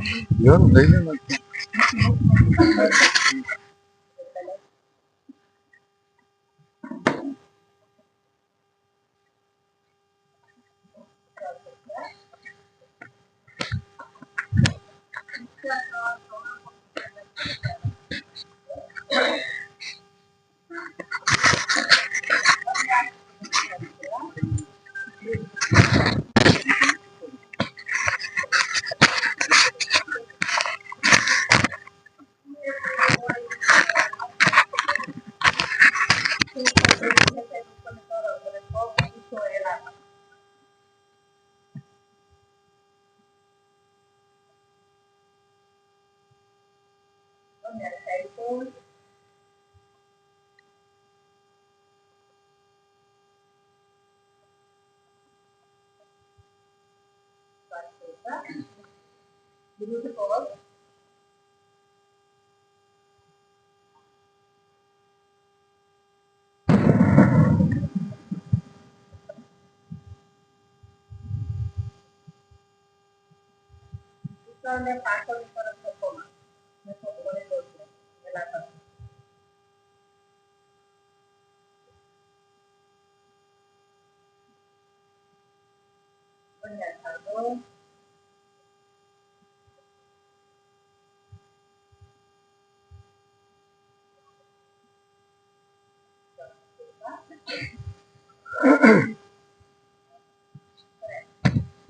લઈ લે.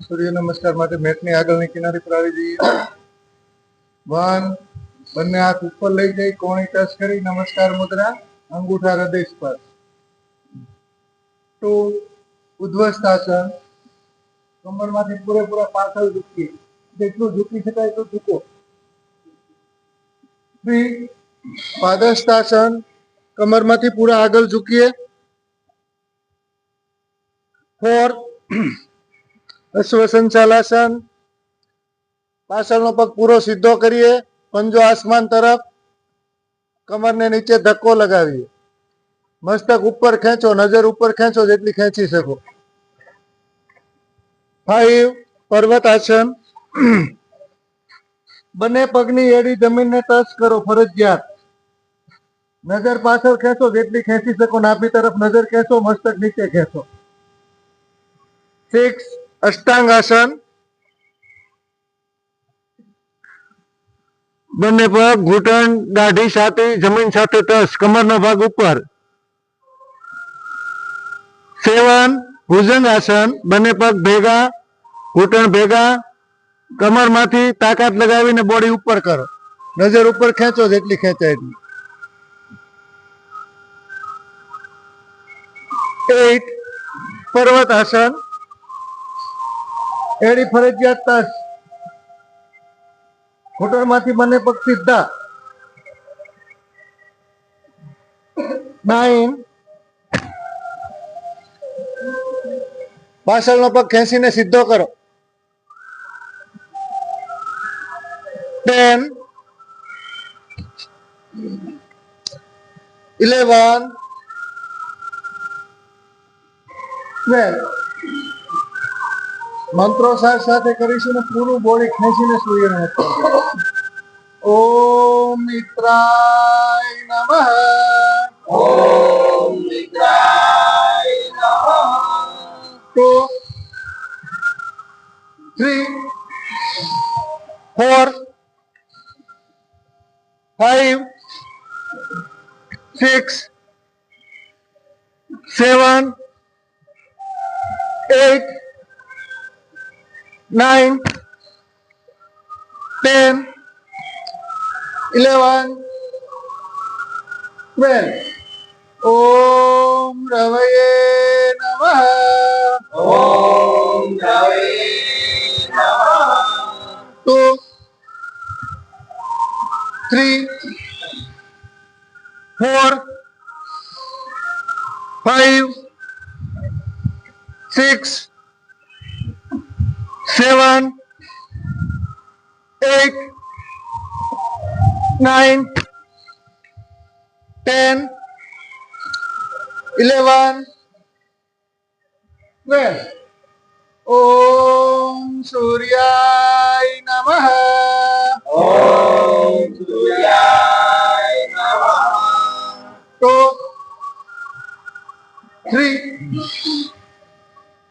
सूर्य नमस्कार माटे मेटनी आगळनी किनारे पर આવી જઈએ. 1 બંને હાથ ઉપર લઈ જઈ કોણી ટચ કરી નમસ્કાર મુદ્રા, અંગૂઠા હૃદય સ્પર્શ. 2 ઉદ્ધ્વસ્તાસન, કમરમાંથી પૂરેપૂરા પાછળ ઝૂકી, જેટલું ઝૂકી શકાય એટલું ઝૂકો. 3 પાદહસ્તાસન, કમરમાંથી પૂરા આગળ ઝૂકીએ. 4 અશ્વ સંચાલાસન, પાછળનો પગ પૂરો સીધો કરીએ, પંજો આસમાન તરફ, કમરને નીચે ધક્કો લગાવીએ, મસ્તક ઉપર ખેંચો, નજર ઉપર ખેંચો જેટલી ખેંચી શકો. 5 પર્વતાસન, બંને પગની એડી જમીનને ટચ કરો ફરજિયાત, નજર પાછળ ખેંચો જેટલી ખેંચી શકો, નાભી તરફ નજર ખેંચો, મસ્તક નીચે ખેંચો. 6 અષ્ટાંગાસન, બંને પગ ઘૂંટણ દાઢી છાતી જમીન સાથે ટચ, કમરનો ભાગ ઉપર. 7 ભુજંગાસન, બંને પગ ભેગા ઘૂંટણ ભેગા, કમરમાંથી તાકાત લગાવીને બોડી ઉપર કરો, નજર ઉપર ખેંચો જેટલી ખેંચાય એટલી. 8 પર્વતાસન, એડી ફરજિયાત ટચ, ઘૂંટણમાંથી બંને પગ સીધા. 9 પાછળનો પગ ખેંચીને સીધો કરો. 10 11 12 મંત્રો સાથે કરીશું ને પૂરું બોડી ખેંચીને સૂર્ય નમસ્કાર. ઓમ મિત્રાય નમઃ, ઓમ મિત્રાય નમઃ. 2 3 4 5 6 7 8 9 10 11 12. ઓમ રવયે નમઃ, ઓમ રવયે નમઃ. 2 3 4 5 6 7 8 9 10 11 12. ઓમ સૂર્યાય નમઃ,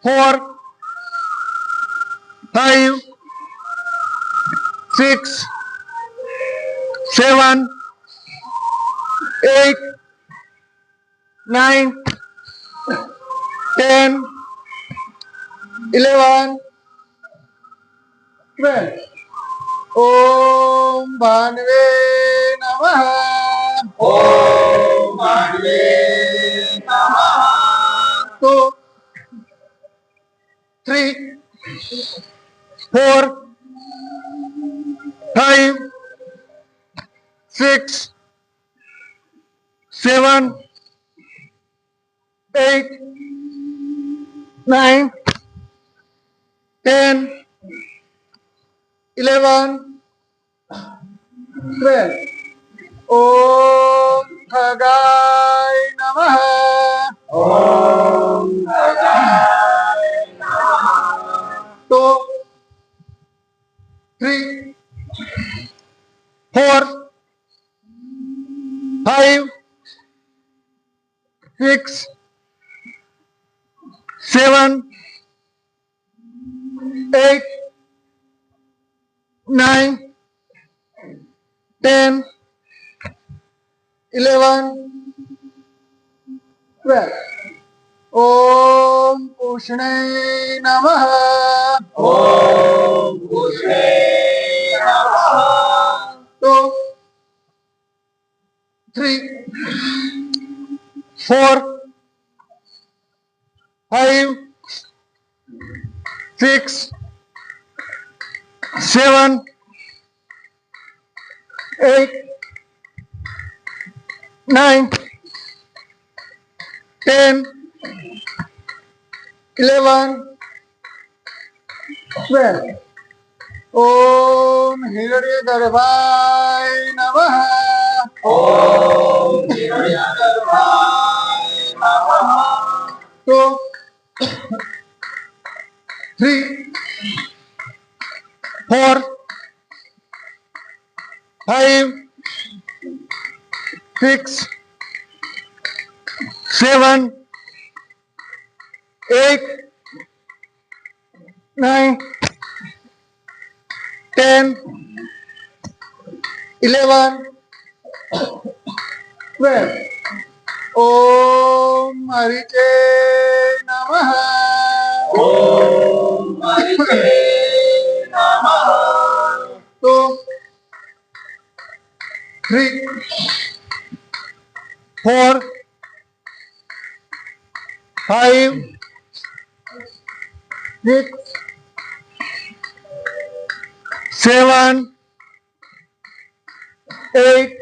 4, 5, 6, 7, 8, 9, 10, 11, 12. ओम भानवे नमः. ओम भानवे नमः. 2, 3, 4, 5, 6, 7, 8, 9, 10, 11, 12. ओम खगाय नमः. ओम खगाय नमः. 2, 3, 4, 5, 6, 7, 8, 9, 10, 11, 12. ओम पुष्णे नमः. ओम पुष्णे नमः. 2, 3, 4, 5, 6, 7, 8, 9, 10, 11, 12. ओम हिरण्यगर्भाय नमः. ओम हिरण्यगर्भाय नमः. 2, 3, 4, 5, 6, 7, 8, 9, 10, 11, 12. ओम हरिचे नमः. ओम हरिते नमः. 2, 3, 4, 5, 6, 7, 8,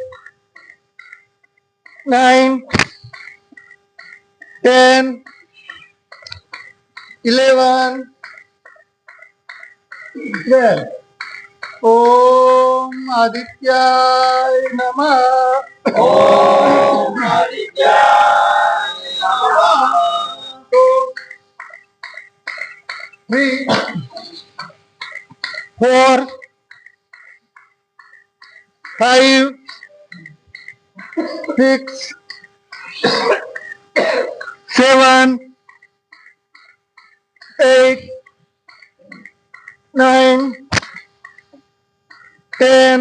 9, 10, 11, 12. ओम आदित्याय नमः. ओम आदित्याय नमः. 2, 3, 4, 5, 6, 7, 8, 9, 10,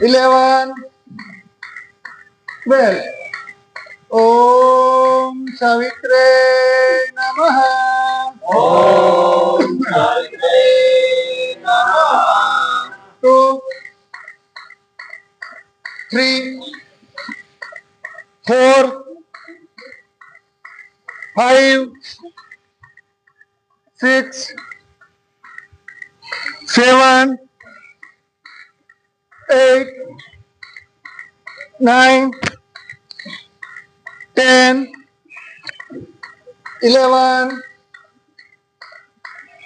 11, 12. ओम सावित्रे नमः. ओम सावित्रे नमः. 2, 3, 4, 5, 6, 7, 8, 9, 10, 11,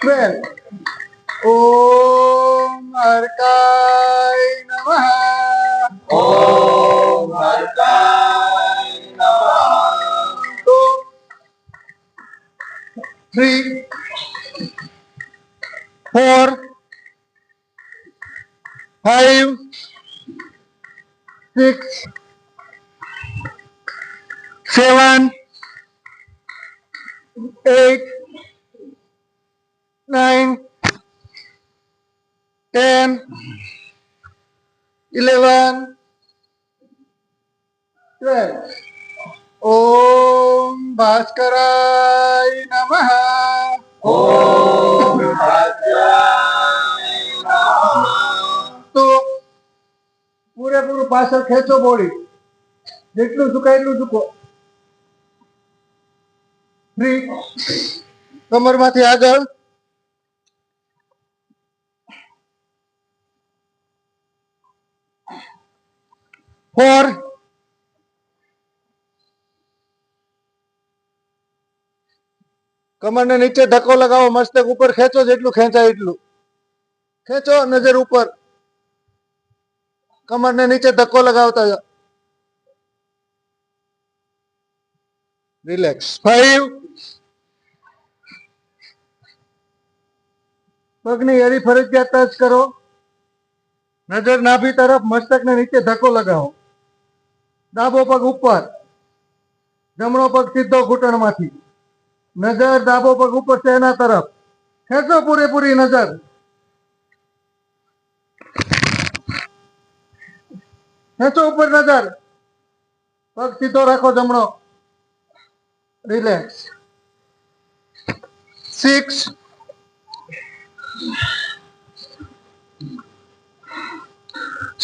12. ओम अर्काय नमः. ओम हरकाय नमः. 2, 3, 4, 5, 6, 7, 8, 9, 10, 11, 12. ઓમ ભાસ્કરાય નમઃ. ઓમ ભાસ્કરાય નમઃ. તો પૂરેપૂરું પાછળ ખેંચો બોડી, જેટલું ઝુકાય એટલું ઝુકો. 3, કમરમાંથી આગળ. 4, કમરને નીચે ધક્કો લગાવો, મસ્તક ઉપર ખેંચો, જેટલું ખેંચાય એટલું ખેંચો. નજર ઉપર, કમરને નીચે ધક્કો લગાવતા જાઓ. રિલેક્સ. 5, પગની એડી ફરજિયાત ટચ કરો. નજર નાભી તરફ, મસ્તકને નીચે ધક્કો લગાવો. ડાબો પગ ઉપર, જમણો પગ સીધો ઘૂંટણમાંથી. નજર ડાબો પગ ઉપર છે એના તરફ, ખેંચો પૂરેપૂરી નજર. ખેંચો ઉપર નજર, પગ સીધો રાખો જમણો. રિલેક્સ. 6,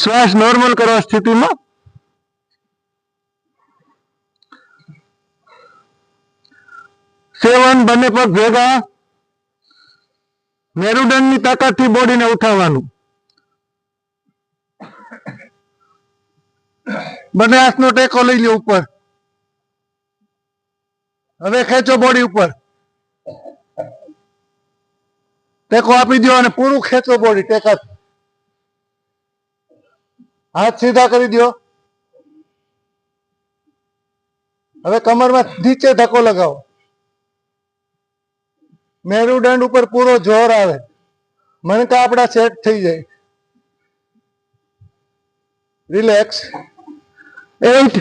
શ્વાસ નોર્મલ કરો સ્થિતિમાં. 7, બંને પગ ભેગા. મેરુદંડની તાકાતથી બોડીને ઉઠાવવાનું. બંને હાથનો ટેકો લઈ લો ઉપર. હવે ખેંચો બોડી ઉપર, ટેકો આપી દો અને પૂરું ખેંચો બોડી ટેકા. હાથ સીધા કરી દો. હવે કમરમાં નીચે ધક્કો લગાવો, મેરુદંડ ઉપર પૂરો જોર આવે, મણકા આપણા સેટ થઈ જાય. રિલેક્સ. 8,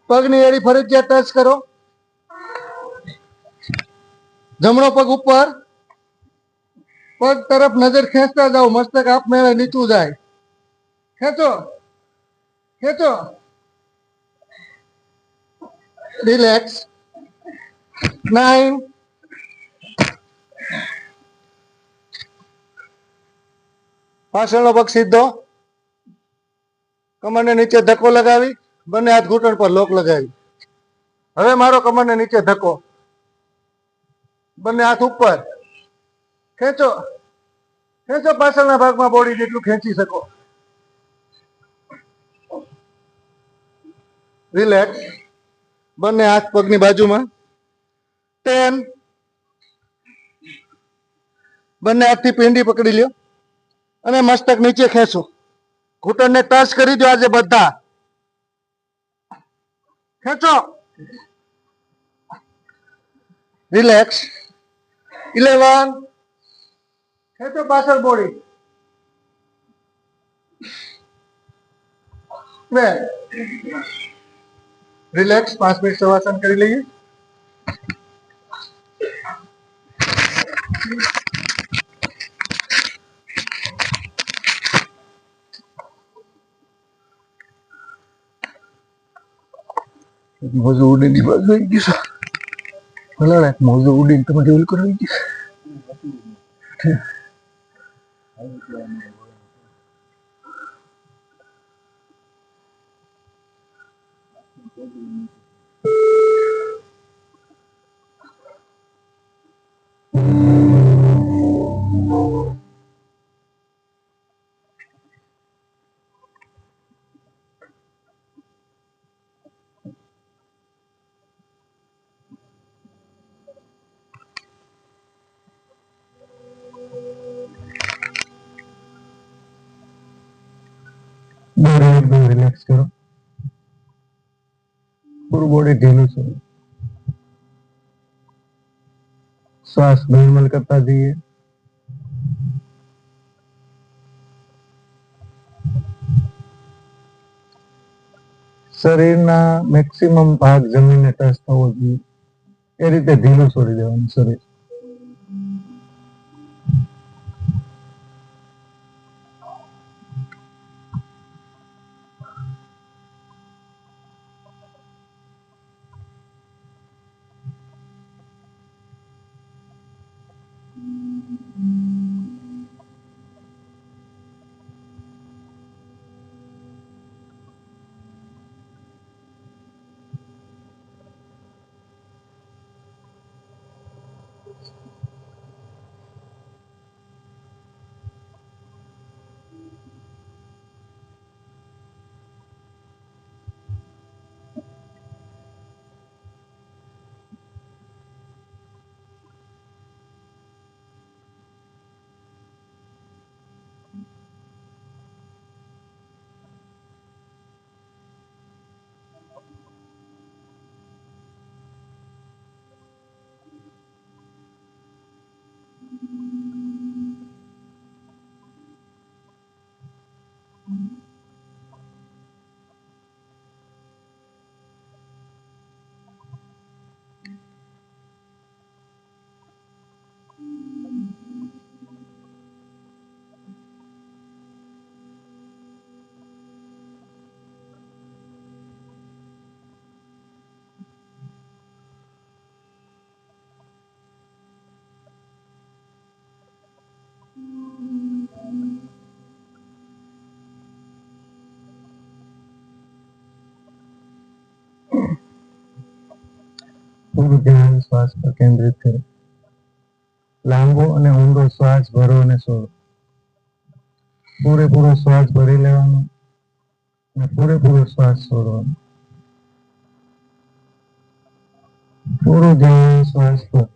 પગની એડી ફરજિયાત ટચ કરો. જમણો પગ ઉપર, પગ તરફ નજર ખેંચતા જાઓ, મસ્તક આપમેળે નીચું જાય. ખેંચો ખેંચો. રિલેક્સ. 9, પાછળનો પગ સીધો, કમરને નીચે ધક્કો લગાવી, બંને હાથ ઘૂંટણ પર લોક લગાવી. હવે મારો કમરને નીચે ધક્કો, બંને હાથ ઉપર. ખેંચો ખેંચો પાછળના ભાગમાં બોડી જેટલું ખેંચી શકો. રિલેક્સ. બંને હાથ પગની બાજુમાં. 10, બંને હાથથી પીંડી પકડી લ્યો અને મસ્તક નીચે ખેંચો. ઘૂંટણને ટચ કરી દો આજે બધા. ખેંચો. રિલેક્સ. 11, ખેંચો પાછળ બોડી. 12, રિલેક્સ. 5 મિનિટ શવાસન કરી લઈએ. મોજું ઉડીને બાજુ આવી ગયું. ભલા મોજું ઉડીને તમારી ઓલ કરવી ગયું. બોડી એકદમ રિલેક્સ કરો. પૂરું બોડી ઢીલું છે. શ્વાસ નોર્મલ કરતા જઈએ. શરીરના મેક્સિમમ ભાગ જમીનને ટચ થવો જોઈએ એ રીતે ઢીલું છોડી દેવાનું શરીર. પૂરું ધ્યાન શ્વાસ પર કેન્દ્રિત કરો. લાંબો અને ઊંડો શ્વાસ ભરો અને છોડો. પૂરેપૂરો શ્વાસ ભરી લેવાનો અને પૂરેપૂરો શ્વાસ છોડવાનો. પૂરું ધ્યાન શ્વાસ પર.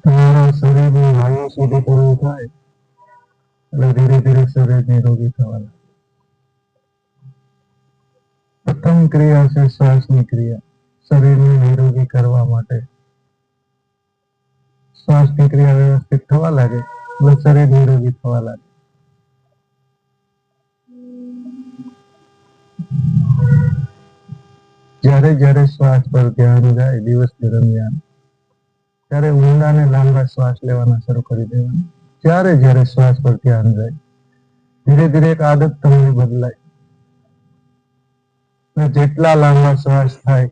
તમારા શરીરની વાયુ સુધી પૂરું થાય એટલે ધીરે ધીરે શરીર નિરોગી થવા લાગે. પ્રથમ ક્રિયા છે શ્વાસની ક્રિયા. શરીરને નિરોગી કરવા માટે શ્વાસની ક્રિયા વ્યવસ્થિત થવા લાગે એટલે શરીર નિરોગી થવા લાગે. જ્યારે જ્યારે શ્વાસ પર ધ્યાન જાય દિવસ દરમિયાન ત્યારે ઊંડા અને લાંબા શ્વાસ લેવાના શરૂ કરી દેવાના. જ્યારે જ્યારે શ્વાસ પર ધ્યાન જાય ધીરે ધીરે એક આદત તમારી બદલાય. જેટલા લાંબા શ્વાસ થાય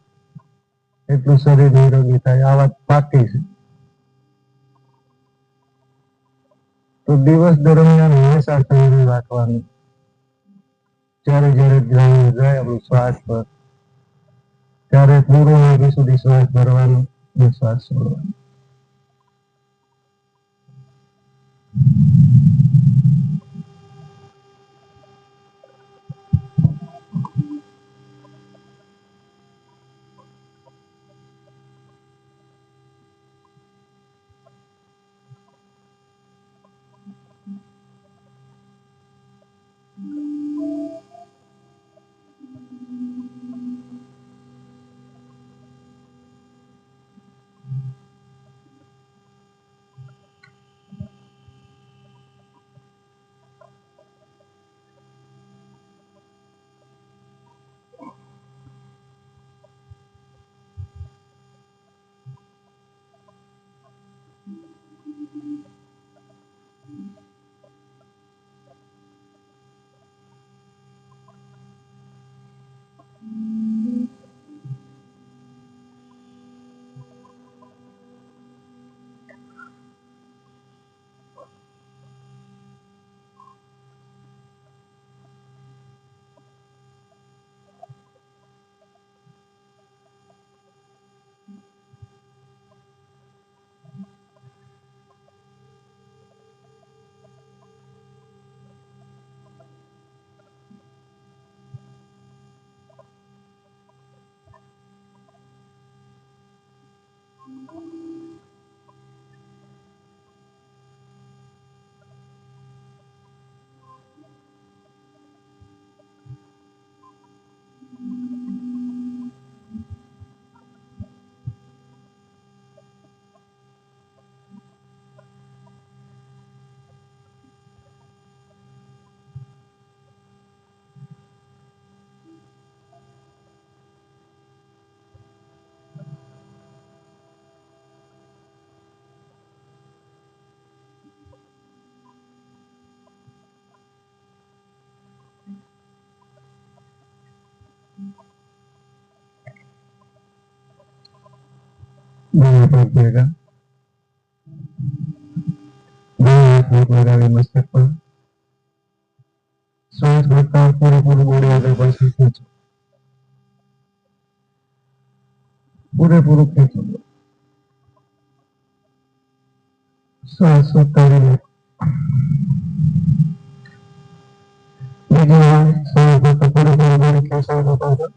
એટલું શરીર નિરોગી થાય. આ વાત પાકી છે. તો દિવસ દરમિયાન હંમેશા સમજી રાખવાનું જ્યારે જ્યારે ધ્યાન જાય આપણું શ્વાસ પર ત્યારે પૂરો સુધી સુધી શ્વાસ ભરવાનો અને શ્વાસ છોડવાનો. બંને પગ ભેગા, બે હાથ મુખ લગાવી મસ્તક પર. શ્વાસ ભરતા પૂરેપૂરું બોડી આગળ પાછળ ખેંચો, પૂરેપૂરું ખેંચો. શ્વાસ ઉતારી લો. બીજી વાર શ્વાસ ભરતા પૂરેપૂરું બોડી ખેંચાવી લો પાછળ.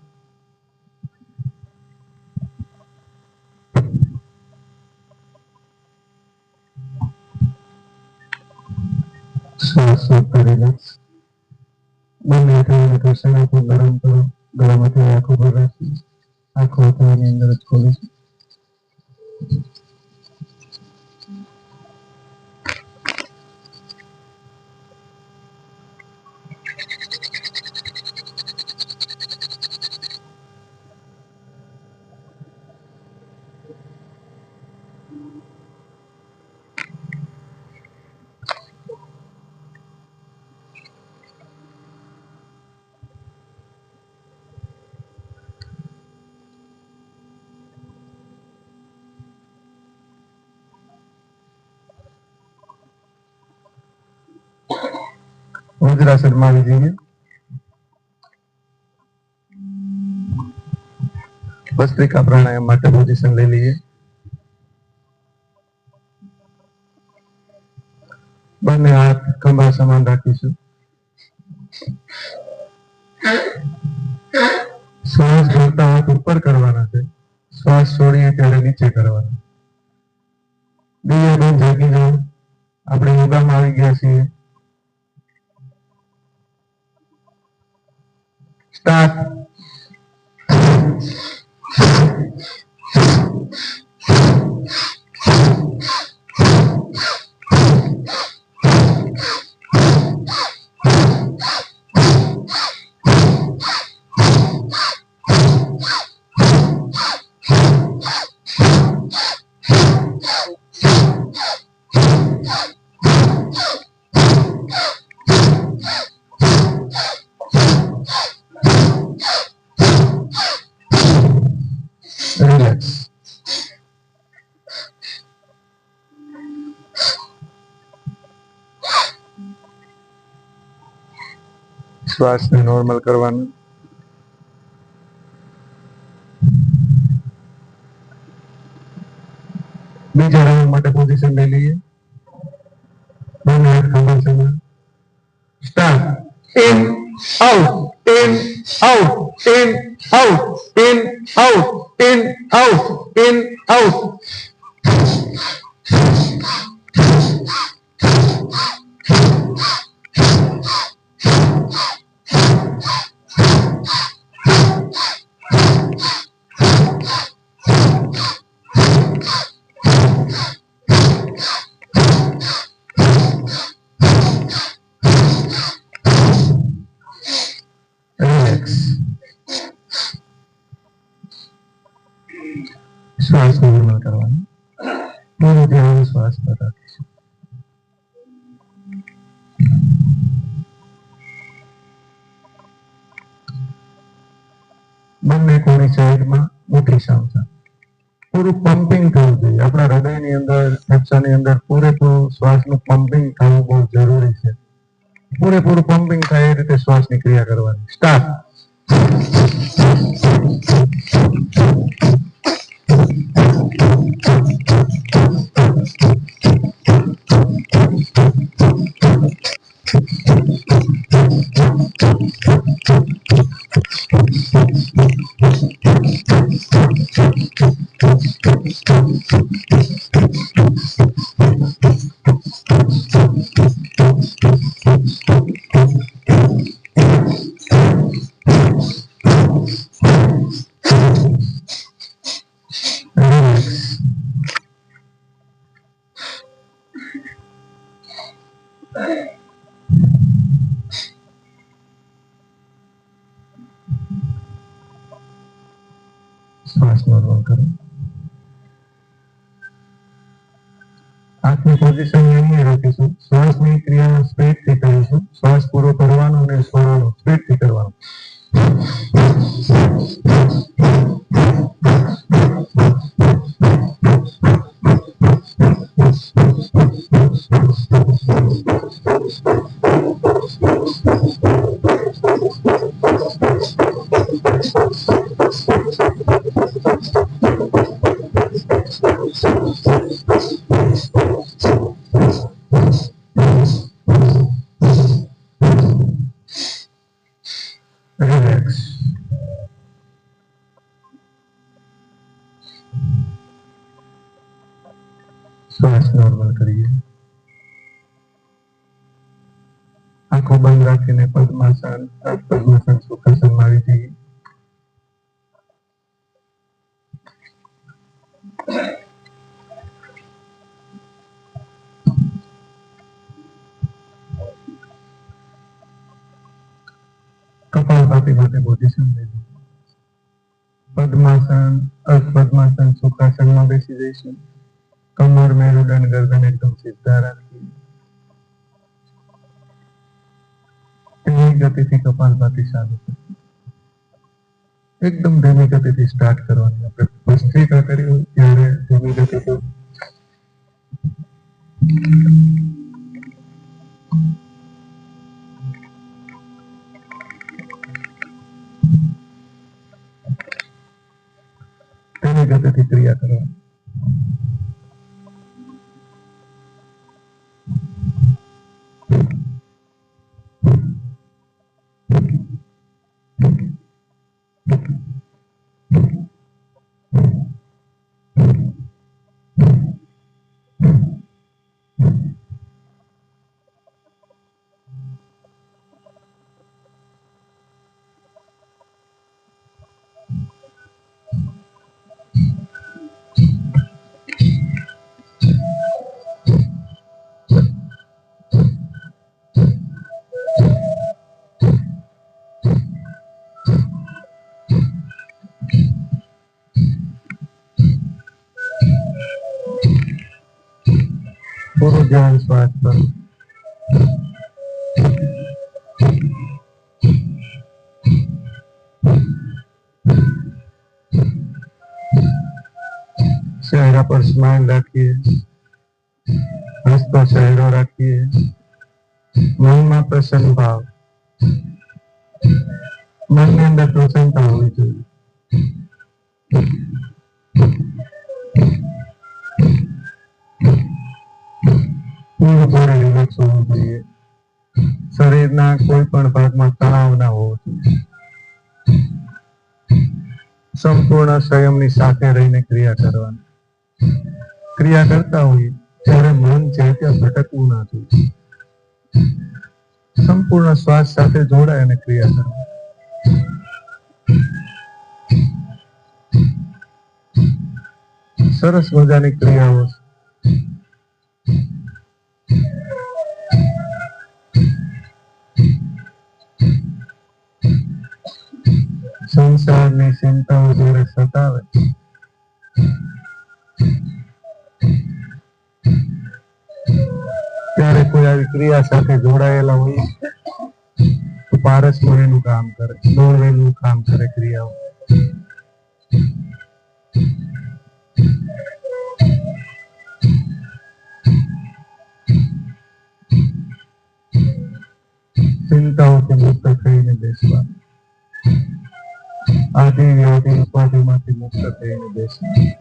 શ્વાસ ઉતારી લો. બંને હાથોને ઘસારાથી ગરમ કરો. ગળામાંથી આંખો પર રાખી આંખો હથેળીની અંદર જ ખોલીશું. વજ્રાસનમાં આવી જઈએ. ભસ્ત્રિકા પ્રાણાયામ માટે પોઝિશન લઈ લઈએ. બંને હાથ ખભા સમાન રાખીશું. શ્વાસ ભરતા હાથ ઉપર કરવાના છે, શ્વાસ છોડીએ ત્યારે નીચે કરવાના. બીજા બેન જાગી જાઓ, આપણે યોગામાં આવી ગયા છીએ. સ્ટાર્ટ. રિલેક્સ. શ્વાસને નોર્મલ કરવાનું. બીજા રાઉન્ડ માટે પોઝિશન લઈ લઈએ. બંને હાથ ખભા સમાન. Start. In out, in out, in out, in out, in out, in out. શ્વાસ નોર્મલ કરવાનો. પૂરું ધ્યાન શ્વાસ પર રાખીશું. બંને કોણી સાઈડમાં મોટી સામસામ. પૂરું પમ્પિંગ થવું જોઈએ. આપણા હૃદયની અંદર, ફેફસાની અંદર પૂરેપૂરું શ્વાસનું પમ્પિંગ થવું બહુ જરૂરી છે. પૂરેપૂરું પમ્પિંગ થાય એ રીતે શ્વાસની ક્રિયા કરવાની. સ્ટાર્ટ. શ્વાસ નોર્મલ કરો. હાથની પોઝિશન અહીંયા રાખીશું. શ્વાસની ક્રિયા સ્પીડથી કરીશું. શ્વાસ પૂરો કરવાનો અને છોડવાનો સ્પીડથી કરવાનો. રિલેક્સ. શ્વાસ નોર્મલ કરીએ. આંખો બંધ રાખીને પદ્માસન સુખાસનમાં આવી જઈએ. કપાલભાતિ માટે પોઝિશન લેજો. પદ્માસન અર્ધ પદ્માસન સુખાસનમાં બેસી જઈશું. કમર મેરુદંડ ગરદન એકદમ સીધા રાખી ધીમી ગતિથી કપાલભાતિ ચાલુ કરીએ. એકદમ ધીમી ગતિથી સ્ટાર્ટ કરવાની. આપણે ભસ્ત્રિકા કરી હોય ત્યારે ધીમી ગતિથી ધીમી ગતિથી ક્રિયા કરવાની. પૂરું ધ્યાન શ્વાસ પર. ચહેરા પર સ્માઇલ રાખીએ. હસતો ચહેરો રાખીએ. મનમાં પ્રસન્ન ભાવ. મનની અંદર પ્રસન્નતા હોવી જોઈએ. પૂરેપૂરું રિલેક્સ હોવું જોઈએ. શરીરના કોઈ પણ ભાગમાં તણાવ ના હોવો જોઈએ. સંપૂર્ણ સંયમની સાથે રહીને ક્રિયા કરવાની. ક્રિયા કરતા હોઈએ ત્યારે મન છે ત્યાં ભટકવું ના જોઈએ. સંપૂર્ણ શ્વાસ સાથે જોડાય અને ક્રિયા કરવાની. સરસ મજાની ક્રિયાઓ સંસારની ચિંતાઓ જ્યારે સતાવે ત્યારે કોઈ આવી ક્રિયા સાથે જોડાયેલા હોય તો પારસમણીનું કામ કરે, દોરવેલું કામ કરે ક્રિયાઓ. ચિંતાઓથી મુક્ત થઈને બેસવાનું. આદિ વ્યાધિ ઉપાધિમાંથી મુક્ત થઈને બેસવાનું.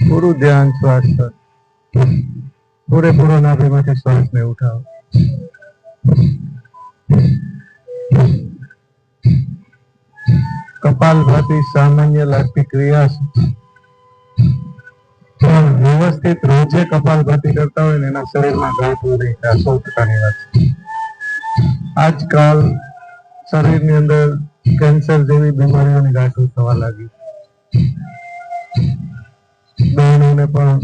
પૂરું ધ્યાન શ્વાસ પર. પૂરેપૂરો નાભીમાંથી શ્વાસને ઉઠાવો. કપાલભાતિ સામાન્ય લાગતી ક્રિયા છે, પણ વ્યવસ્થિત રોજે કપાલભાતિ કરતા હોય ને એના શરીરમાં ગાંઠ નહીં થાય. 100% વાત છે. આજકાલ શરીરની અંદર કેન્સર જેવી બીમારીઓની ગાંઠો થવા લાગી. બહેનોને પણ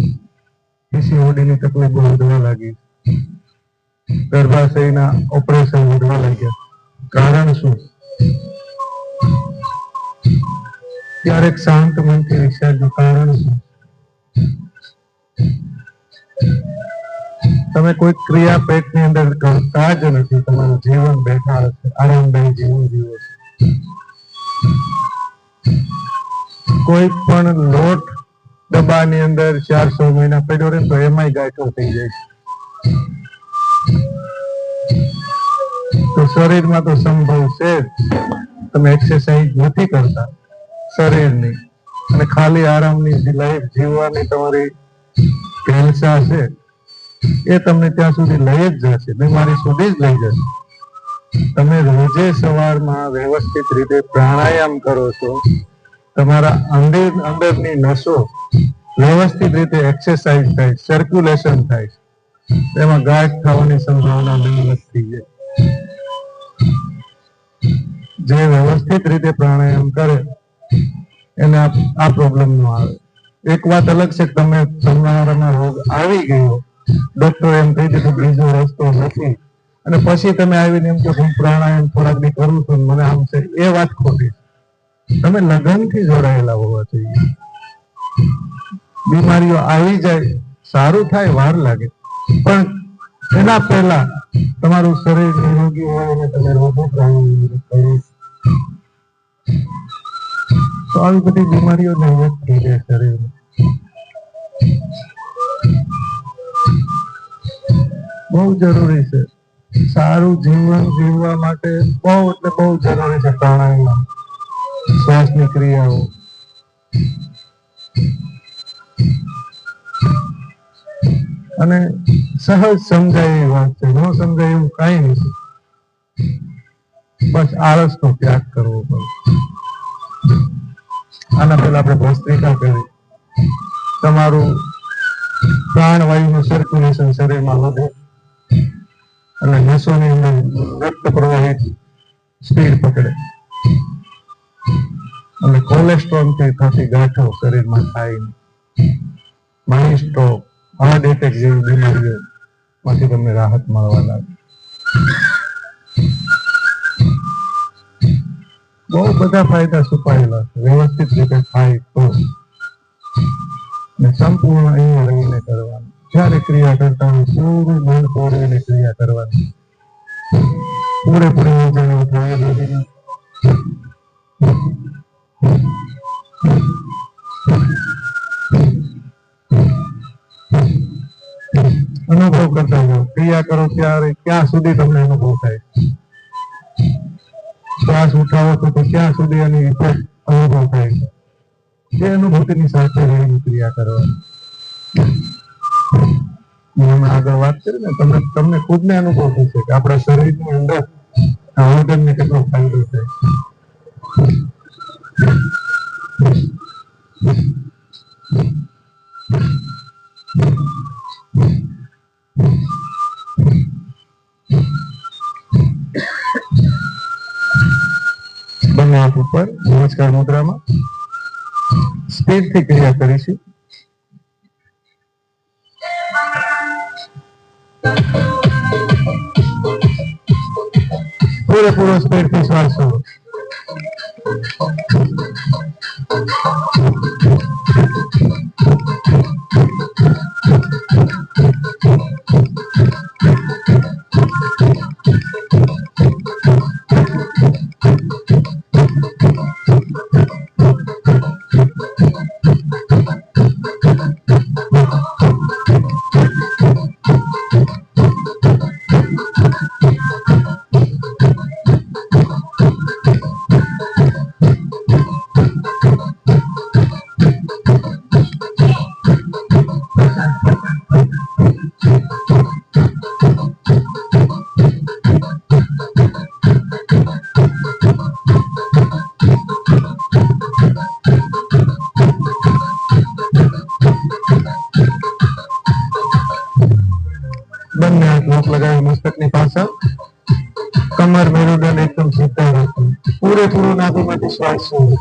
પીસીઓડીની તકલીફો વધવા લાગી. ગર્ભાશયના ઓપરેશન વધવા લાગ્યા. કારણ શું? ક્યારેક શાંત મનથી વિચારજો, કારણ શું? તમે કોઈ ક્રિયા પેટની અંદર કરતા જ નથી. તમારું જીવન બેઠા છે, આરામદાયી જીવન જીવો છો. કોઈ પણ લોટ ડબ્બાની અંદર 400 મહિના પડ્યો રહે તો એમાંય ગાંઠો થઈ જાય છે. તો શરીરમાં તો સંભવ છે જ. તમે એક્સરસાઇઝ નથી કરતા શરીરની, અને ખાલી આરામની લાઈફ જીવવાની તમારી ભેલસા છે, એ તમને ત્યાં સુધી લઈ જ જશે, બીમારી સુધી જ લઈ જશે. તમે રોજે સવારમાં વ્યવસ્થિત રીતે પ્રાણાયામ કરો છો, તમારા અંદરની નસો વ્યવસ્થિત રીતે એક્સરસાઇઝ થાય, સર્ક્યુલેશન થાય, એમાં ગાંઠ થવાની સંભાવના નહિવત થઈ જાય. જે વ્યવસ્થિત રીતે પ્રાણાયામ કરે એને આ પ્રોબ્લેમ ન આવે. એક વાત અલગ છે કે તમારામાં રોગ આવી ગયો, ડોક્ટર એમ કહી દીધું બીજો રસ્તો નથી, અને પછી તમે આવીને એમ કે હું પ્રાણાયામ થોડાક દી કરું છું મને આમ છે, એ વાત ખોટી. તમે લગનથી જોડાયેલા હોવા જોઈએ. બીમારીઓ આવી જાય, સારું થાય, વાર લાગે, પણ એના પહેલા તમારું શરીર નિરોગી હોય અને તમે રોગો પ્રાણાયામ કરો તો આવી બધી બીમારીઓ નહિવત થઈ જાય શરીરમાં. બહુ જરૂરી છે. સારું જીવન જીવવા માટે બહુ એટલે બહુ જરૂરી છે પ્રાણાયામ, શ્વાસની ક્રિયાઓ. અને સહજ સમજાય એવી વાત છે, ન સમજાય એવું કઈ નથી. બસ આળસનો ત્યાગ કરવો પડે. આના પહેલા આપણે ભસ્ત્રિકા કરી, તમારું પ્રાણવાયુનું સર્ક્યુલેશન શરીરમાં વધે અને નસોની અંદર રક્ત પ્રવાહિત સ્પીડ પકડે અને કોલેસ્ટ્રોલથી થતી ગાંઠો શરીરમાં થાય નહીં. માઇન્ડ સ્ટ્રોક, હાર્ટ એટેક જેવી બીમારીઓમાંથી તમને રાહત મળવા લાગે. બહુ બધા ફાયદા છુપાયેલા છે, વ્યવસ્થિત રીતે થાય તો. સંપૂર્ણ અહીંયા રહીને કરવાનું. જ્યારે ક્રિયા કરતા હોય પૂરું મન પૂરીને ક્રિયા કરવાની, પૂરેપૂરી ઊંચાઈ થાય. અનુભવ કરતા જાઓ, ક્રિયા કરો ત્યારે ક્યાં સુધી તમને અનુભવ થાય. શ્વાસ ઉઠાવો તો ક્યાં સુધી એની ઇફેક્ટ અનુભવ થાય છે. જે અનુભૂતિની સાથે રહીને ક્રિયા કરવાની. હમણાં આગળ વાત કરી ને, તમને ખુદને અનુભવ થશે કે આપણા શરીરની અંદર આ ઓર્ગનને કેટલો ફાયદો થાય. બંને હાથ ઉપર નમસ્કાર મુદ્રામાં સ્પીડથી ક્રિયા કરીશું. પૂરેપૂરો સ્પીડથી શ્વાસ લો. કમર મેરુદંડ એકદમ સીધા રાખો. પૂરેપૂરો નાભીમાંથી શ્વાસ છોડો.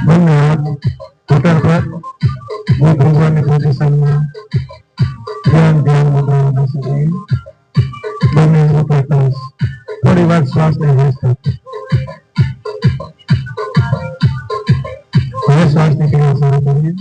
બંને હાથ ઘૂંટણ પર બુદ્ધ ભગવાનની પોઝિશનમાં ધ્યાન મુદ્રામાં બેસી બંને ઉપર ટચ. થોડી વાર શ્વાસને વ્યસ્ત રાખો. હવે શ્વાસની ક્રિયા શરૂ કરીએ.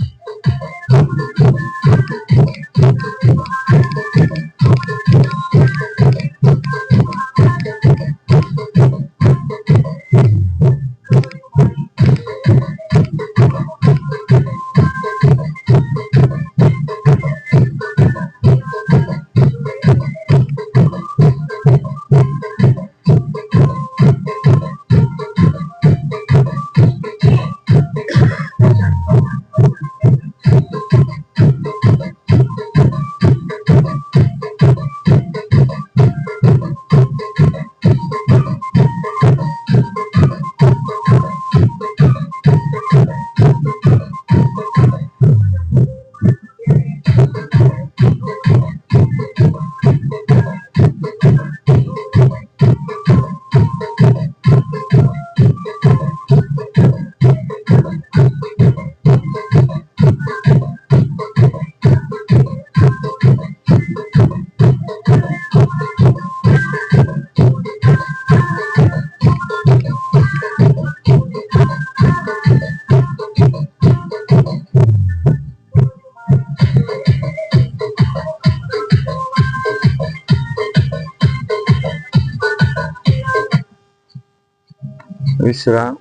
વિશ્રામ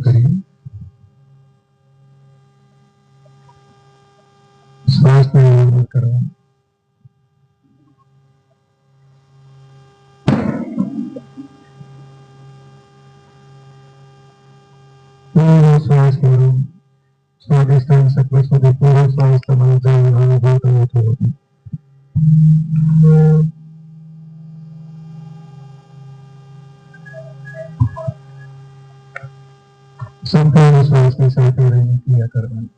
કરીએ. શ્વાસને નિયંત્રિત કરવા. પૂરો શ્વાસ કરો. સ્વાદિષ્ટાન શક્તિ સુધી પૂરો શ્વાસ તમારો જઈને અનુભવ કરવો જોઈએ. સંપૂર્ણ શ્વાસની સાથે રહીને ક્રિયા કરવાની.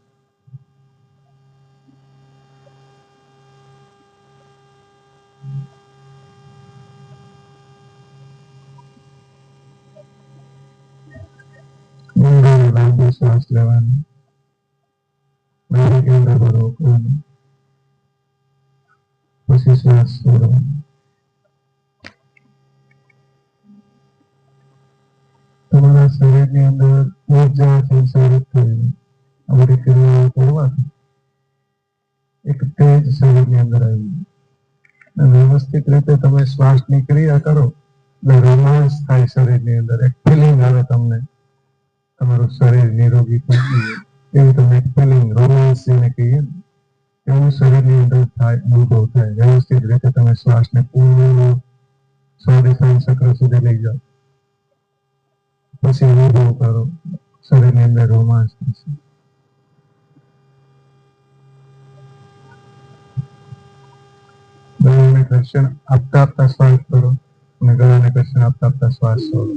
ઊંડો લાંબો શ્વાસ લેવાનો. નાભી કેન્દ્ર પર રોકવાનો. પછી શ્વાસ છોડવાનો. તમારા શરીરની અંદર ઉર્જા સંચારિત થઈને આ બધી ક્રિયાઓ કરવાથી એક તેજ શરીરની અંદર આવી વ્યવસ્થિત રીતે તમે શ્વાસની ક્રિયા કરો એટલે રોમાંચ થાય શરીરની અંદર. એક ફિલિંગ આવે તમને, તમારું શરીર નિરોગી થઈ ગયું એવી તમને એક ફિલિંગ, રોમાંચ જેને કહીએ ને એવું શરીરની અંદર થાય, અનુભવ થાય. વ્યવસ્થિત રીતે તમે શ્વાસને પૂરો સ્વાદિષ્ટાન ચક્ર સુધી લઈ જાઓ. પછી અનુભવ કરો શરીરની અંદર રોમાંચ થશે. ગળાને ઘર્ષણ આપતા આપતા શ્વાસ કરો અને ગળાને ઘર્ષણ આપતા આપતા શ્વાસ છોડો.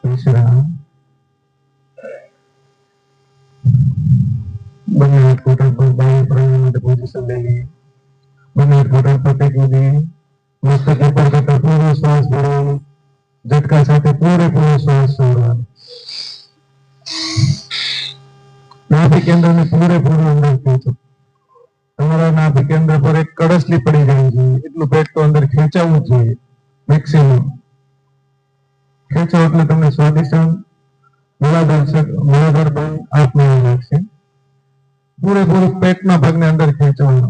વિશ્રામ. બંને હાથ ઘૂંટણ પર બાહ્ય પ્રાણાયામ માટે પોઝિશન લઈ લઈએ. બંને હાથ ઘૂંટણ પર ટેકવી દઈએ. મસ્તક ઉપર કરતા પૂરો શ્વાસ ભરવાનો. ઝટકા સાથે પૂરેપૂરો શ્વાસ છોડવાનો. નાભી કેન્દ્રને પૂરેપૂરું અંદર ખેંચો. તમારા નાભી કેન્દ્ર પર એક કડસલી પડી જવી જોઈએ એટલું પેટ તો અંદર ખેંચાવવું જ જોઈએ મેક્સિમમ. ખેંચો એટલે તમને સ્વાદિષ્ટ મૂળાધાર બંધ આપમેળે લાગશે. પૂરેપૂરું પેટના ભાગને અંદર ખેંચવાનો.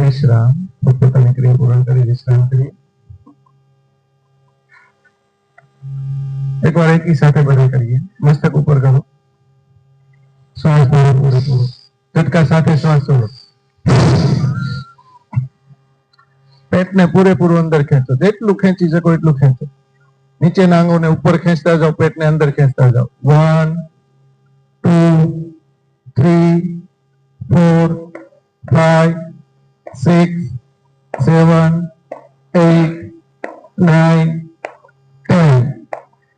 વિશ્રામ. પોતપોતાની ક્રિયા પૂર્ણ કરી વિશ્રામ કરીએ. એકવાર એકી સાથે બધા કરીએ. મસ્તક ઉપર કરો. શ્વાસ ભરો પૂરેપૂરો. ઝટકા સાથે શ્વાસ છોડો. પેટને પૂરેપૂરું અંદર ખેંચો. જેટલું ખેંચી શકો એટલું ખેંચો. નીચેના અંગોને ઉપર ખેંચતા જાઓ, પેટને અંદર ખેંચતા જાઓ. 1 2 3 4 5 6 7 8 9 10.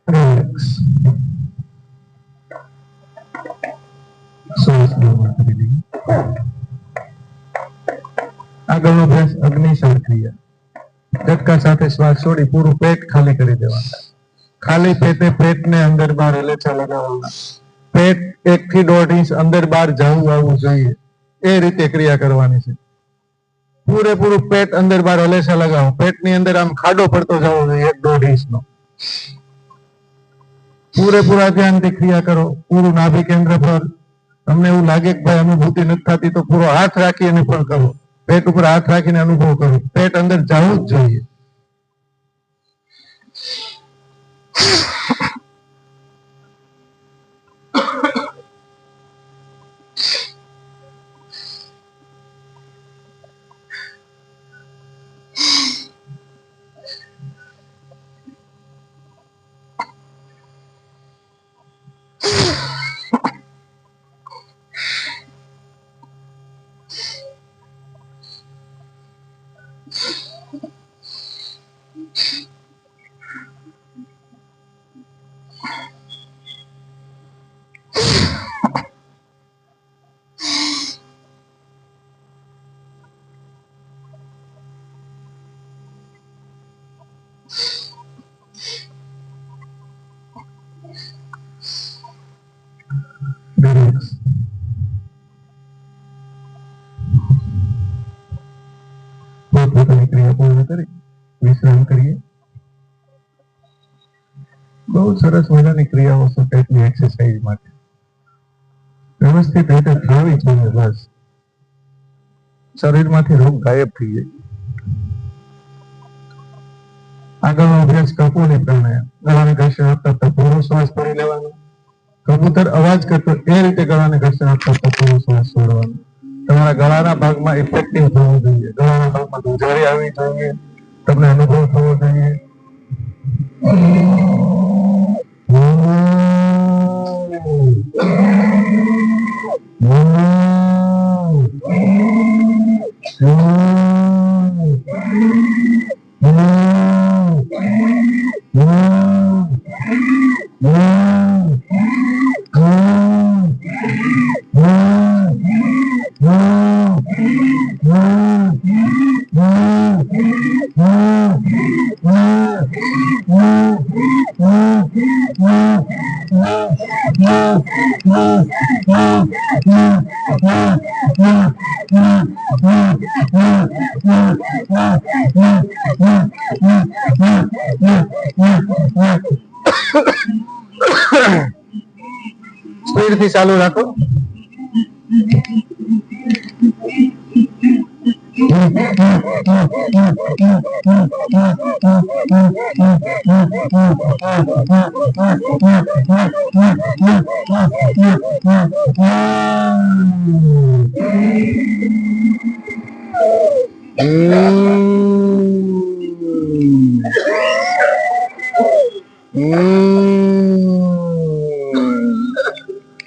Relax. શ્વાસ બંધ કરી દઈએ. આગળનો અભ્યાસ અગ્નિશર ક્રિયા. ઝટકા સાથે શ્વાસ છોડી પૂરું પેટ ખાલી કરી દેવાના. ખાલી પેટે પેટને અંદર બહાર હલેચા લગાવવાના. પેટ 1 થી 1.5 ઇંચ અંદર બહાર જવું આવવું જોઈએ એ રીતે ક્રિયા કરવાની છે. પૂરેપૂરું પેટ અંદર બહાર હલેચા લગાવો. પેટની અંદર આમ ખાડો પડતો જવો જોઈએ 1-1.5 ઇંચનો. પૂરેપૂરા ધ્યાનથી ક્રિયા કરો. પૂરું નાભી કેન્દ્ર પર. તમને એવું લાગે કે ભાઈ અનુભૂતિ નથી થતી તો પૂરો હાથ રાખીને પણ કરો. પેટ ઉપર હાથ રાખીને અનુભવ કરો. પેટ અંદર જવું જ જોઈએ. પોતપોતાની ક્રિયા પૂર્ણ કરી વિશ્રામ કરીએ. બહુ સરસ મજાની ક્રિયાઓ છે પેટની એક્સરસાઇઝ માટે. વ્યવસ્થિત રીતે થવી જોઈએ. બસ શરીરમાંથી રોગ ગાયબ થઈ જાય. આગળનો અભ્યાસ જ કપૂરની પ્રાણાયામ. ગળાને ઘર્ષણ આપતા આપતા પૂરો શ્વાસ ભરી લેવાનો. કબૂતર અવાજ કરતો એ રીતે ગળાને ઘર્ષણ આપતા આપતા પૂરો શ્વાસ છોડવાનો. તમારા ગળાના ભાગમાં ઇફેક્ટિવ થવું જોઈએ. ગળાના ભાગમાં ધ્રુજારી આવવી જોઈએ. તમને અનુભવ થવો જોઈએ. સ્પીડ થી ચાલુ રાખો.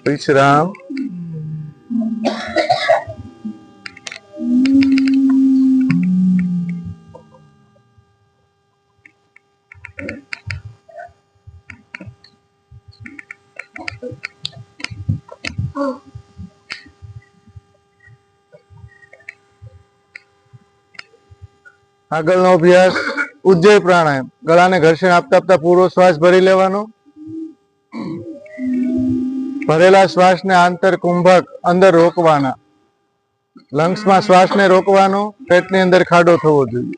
વિશ્રામ. આગળનો અભ્યાસ ઉજ્જય પ્રાણાયામ. ગળાને ઘર્ષણ આપતા આપતા પૂરો શ્વાસ ભરી લેવાનો. ભરેલા શ્વાસને આંતર કુંભક અંદર રોકવાના. લંગ્સમાં શ્વાસને રોકવાનો. પેટની અંદર ખાડો થવો જોઈએ.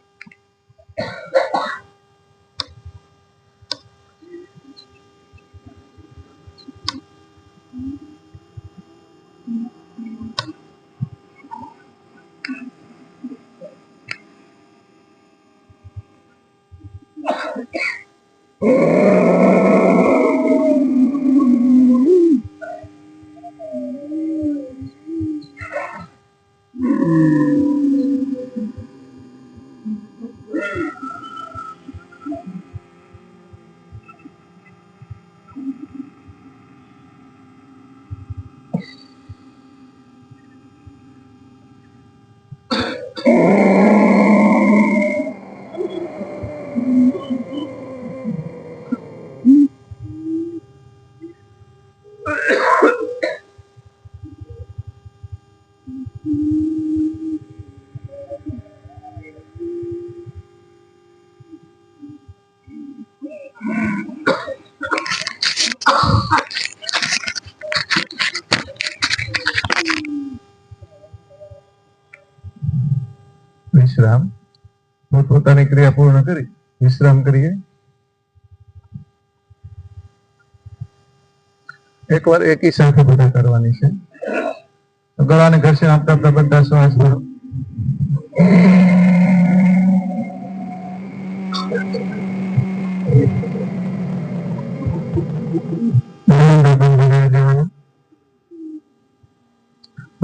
વિશ્રામ. પોતપોતાની ક્રિયા પૂર્ણ કરી વિશ્રામ કરીએ. એકવાર એકી સાથે બધા કરવાની છે. ગળાને ઘર્ષણ આપતા આપતા બધા શ્વાસ ભરો.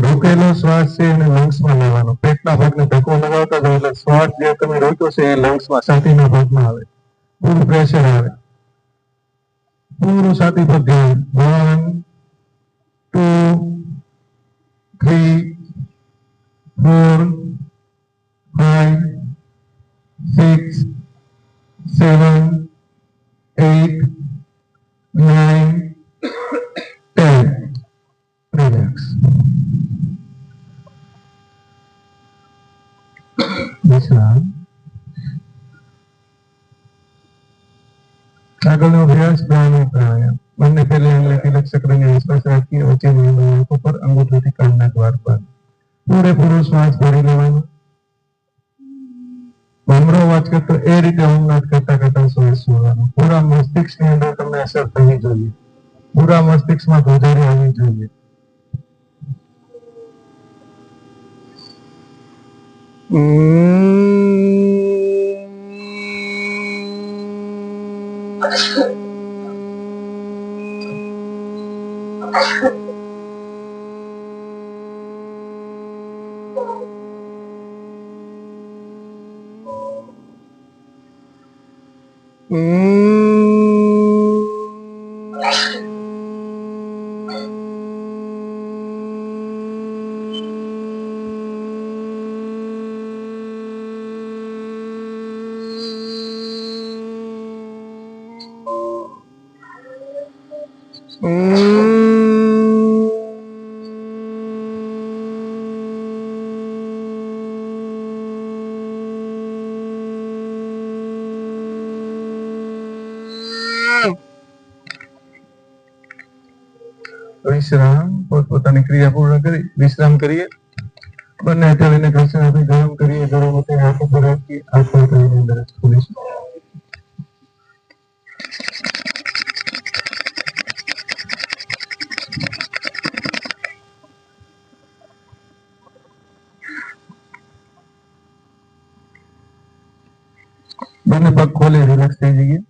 રોકેલો શ્વાસ છે એને લંગ્સમાં લેવાનો. પેટના ભાગને ધક્કો લગાવતા જાઓ એટલે શ્વાસ જે તમે રોક્યો છે એ લંગ્સમાં છાતીના ભાગમાં આવે. પૂરું પ્રેશર આવે. પૂરું છાતી પર ધ્યાન. 1 2 3 4 5 6 7 8 9 10. રિલેક્સ. વિશ્રામ. આગળનો અભ્યાસ પ્રાણાયામ. બંને પહેલી આંગળી તિલક ચક્રની આસપાસ રાખીએ. વચ્ચેની આંગળી આંખ ઉપર, અંગૂઠાથી કાનના દ્વાર પર. પૂરેપૂરો શ્વાસ ભરી લેવાનો. ભમરો અવાજ કરતો એ રીતે ઊંઘનાદ કરતા કરતા શ્વાસ છોડવાનો. પૂરા મસ્તિષ્કની અંદર તમને અસર થવી જોઈએ. પૂરા મસ્તિષ્કમાં ધ્રુજારી આવવી જોઈએ. વિશ્રામ પોતપોતાની ક્રિયા પૂર્ણ કરી વિશ્રામ કરીએ. બંને હથેળીને ઘસણ આપી ગરમ કરીએ. ગરમ વખતે હાથ ઉપર રાખીએ. હાથ પર કરીને અંદર ખોલીશું. બંને પગ ખોલી રિલેક્સ થઈ જઈએ.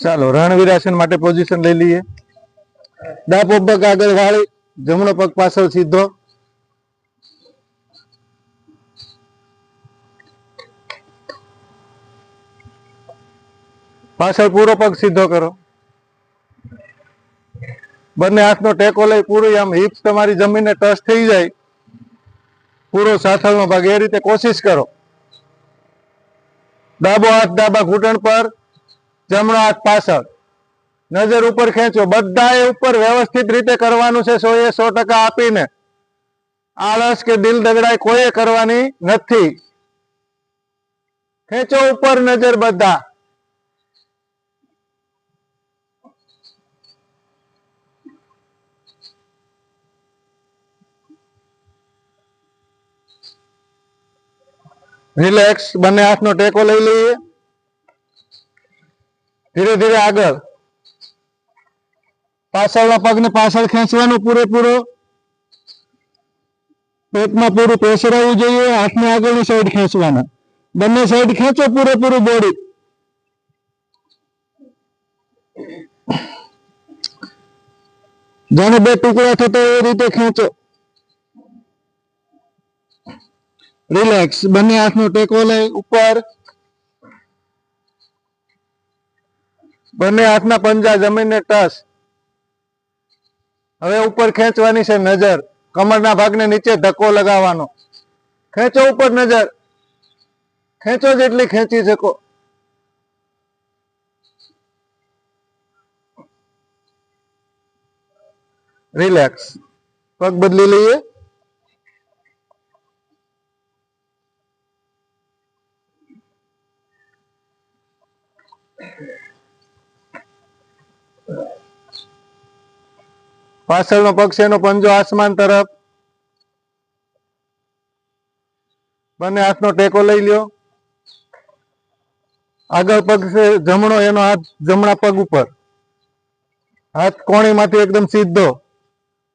ચાલો રણવીરાસન માટે પોઝિશન લઈ લઈએ. ડાબો પગ આગળ વાળી, જમણો પગ પાછળ સીધો. પાછળ પૂરો પગ સીધો કરો. બંને હાથનો ટેકો લઈ પૂરી આમ હિપ્સ તમારી જમીનને ટચ થઈ જાય, પૂરો સાથળનો ભાગ, એ રીતે કોશિશ કરો. ડાબો હાથ ડાબા ઘૂંટણ પર, જમણો હાથ પાછળ, નજર ઉપર ખેંચો. બધાએ ઉપર વ્યવસ્થિત રીતે કરવાનું છે, 100% આપીને. આળસ કે દિલ દગડાય કોઈએ કરવાની નથી. ખેંચો ઉપર નજર બધા. રિલેક્સ. બંને હાથનો ટેકો લઈ લઈએ. ધીરે ધીરે આગળ. પાછળના પગને પાછળ ખેંચવાનું પૂરેપૂરો. પેટમાં પૂરું પ્રેશર આવવું જોઈએ. હાથને આગળની સાઈડ ખેંચવાના. બંને સાઈડ ખેંચો પૂરેપૂરું બોડી. જાણે બે ટુકડા થતો એ રીતે ખેંચો. રિલેક્સ. બંને હાથનો ટેકો લઈ ઉપર. બંને હાથના પંજા જમીનને ટચ. હવે ઉપર ખેંચવાની છે નજર. કમરના ભાગને નીચે ધક્કો લગાવવાનો. ખેંચો ઉપર નજર. ખેંચો જેટલી ખેંચી શકો. રિલેક્સ. પગ બદલી લઈએ. પાછળનો પગ છે એનો પંજો આસમાન તરફ. બંને હાથનો ટેકો લઈ લ્યો. આગળ પગ છે જમણો, એનો હાથ જમણા પગ ઉપર. હાથ કોણીમાંથી એકદમ સીધો.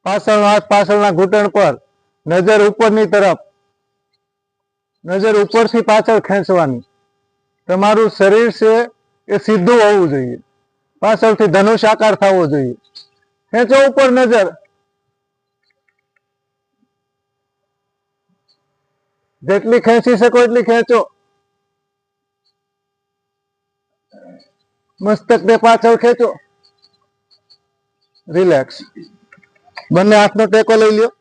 પાછળનો હાથ પાછળના ઘૂંટણ પર. નજર ઉપરની તરફ. નજર ઉપરથી પાછળ ખેંચવાની. તમારું શરીર છે એ સીધું હોવું જોઈએ. પાછળથી ધનુષ આકાર થવો જોઈએ. ખેંચો ઉપર નજર. જેટલી ખેંચી શકો એટલી ખેંચો. મસ્તકને પાછળ ખેંચો. રિલેક્સ. બંને હાથનો ટેકો લઈ લ્યો.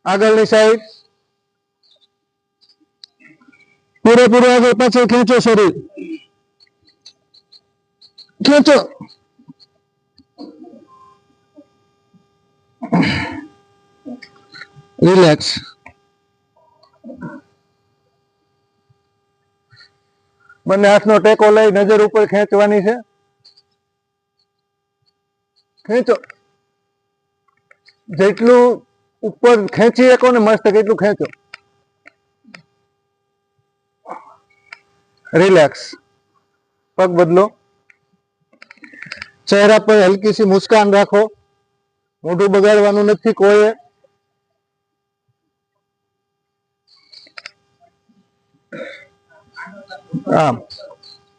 આગળની સાઈડ. પૂરેપૂરું આગળ પાછળ ખેંચો શરીર. ખેંચો. રિલેક્સ. બંને હાથનો ટેકો લઈ નજર ઉપર ખેંચવાની છે. ખેંચો, જેટલું ઉપર ખેંચી શકો ને મસ્તક એટલું ખેંચો. રિલેક્સ. પગ બદલો. ચહેરા પર હલકી સી મુસ્કાન રાખો. મોઢું બગાડવાનું નથી કોઈએ. આમ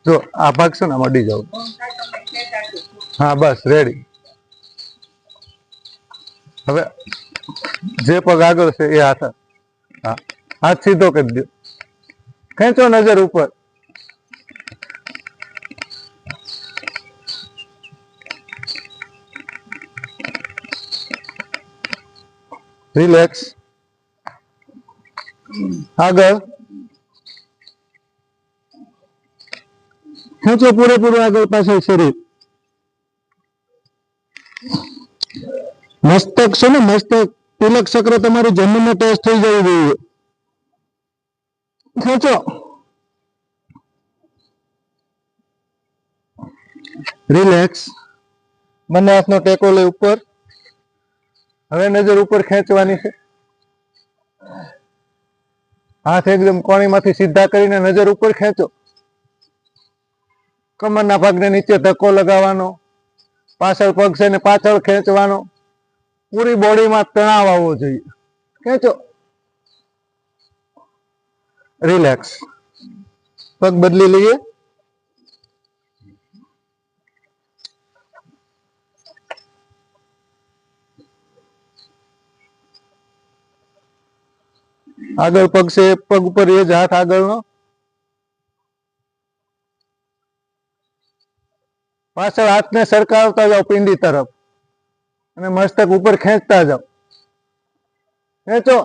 જો આ ભાગ છે ને અડી જાવ. હા બસ રેડી. હવે જે પગ આગળ છે એ હાથ, હા હાથ સીધો કરી દો. ખેંચો નજર ઉપર. રિલેક્સ. આગળ ખેંચો પૂરેપૂરું આગળ પાછળ શરીર. મસ્તક છે ને મસ્તક તિલક ચક્ર તમારી જમીનને ટચ થઈ જવું જોઈએ. ખેંચો. રિલેક્સ. બંને હાથનો ટેકો લઈ ઉપર. હવે નજર ઉપર ખેંચવાની છે. હાથ એકદમ કોણીમાંથી સીધા કરીને નજર ઉપર ખેંચો. કમરના ભાગને નીચે ધક્કો લગાવવાનો. પાછળ પગ છે ને પાછળ ખેંચવાનો. પૂરી બોડીમાં તણાવ આવવો જોઈએ. ખેંચો. રિલેક્સ. પગ બદલી લઈએ. આગળ પગ છે પગ ઉપર એ જ હાથ આગળનો. પાછળ હાથને સરકાવતા જાઓ પિંડી તરફ અને મસ્તક ઉપર ખેંચતા જાઓ. ખેંચો.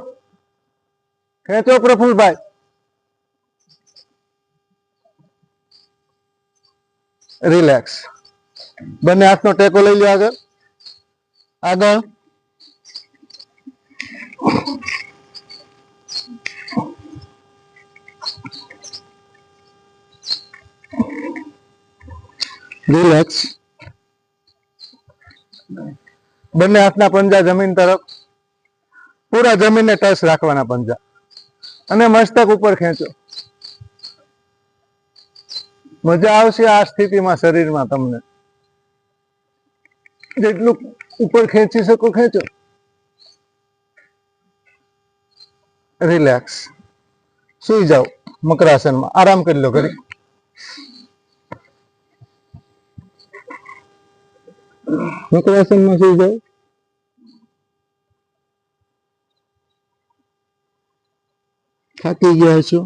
ખેંચો પ્રફુલભાઈ. રિલેક્સ. બંને હાથનો ટેકો લઈ લો આગળ. આગળ. રિલેક્સ. બંને હાથના પંજા જમીન તરફ. પૂરા જમીનને ટચ રાખવાના પંજા અને મસ્તક ઉપર ખેંચો. મજા આવશે આ સ્થિતિમાં શરીરમાં. તમને જેટલું ઉપર ખેંચી શકો ખેંચો. રિલેક્સ. સુઈ જાઓ મકરાસનમાં. આરામ કરી લો ઘડી. મકરાસનમાં સુઈ જાઓ. થાકી ગયા છો.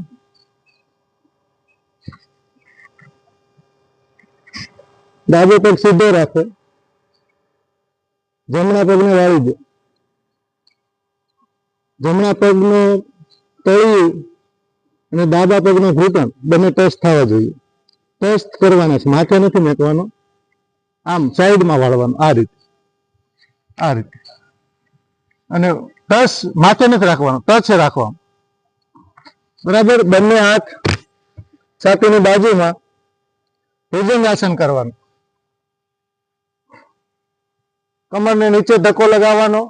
ડાબો પગ સીધો રાખો. જમણા પગને વાળી દો. જમણા પગનો તળિયું અને ડાબા પગનો ઘૂંટણ બંને ટચ થવા જોઈએ. ટચ કરવાના છે, માથે નથી મૂકવાનો. આમ સાઈડમાં વાળવાનું. આ રીતે, આ રીતે. અને ટચ માથે નથી રાખવાનો, ટચ રાખવાનું. બરાબર. બંને હાથ છાતીની બાજુમાં. ભુજંગાસન કરવાનું. કમરને નીચે ધક્કો લગાવવાનો.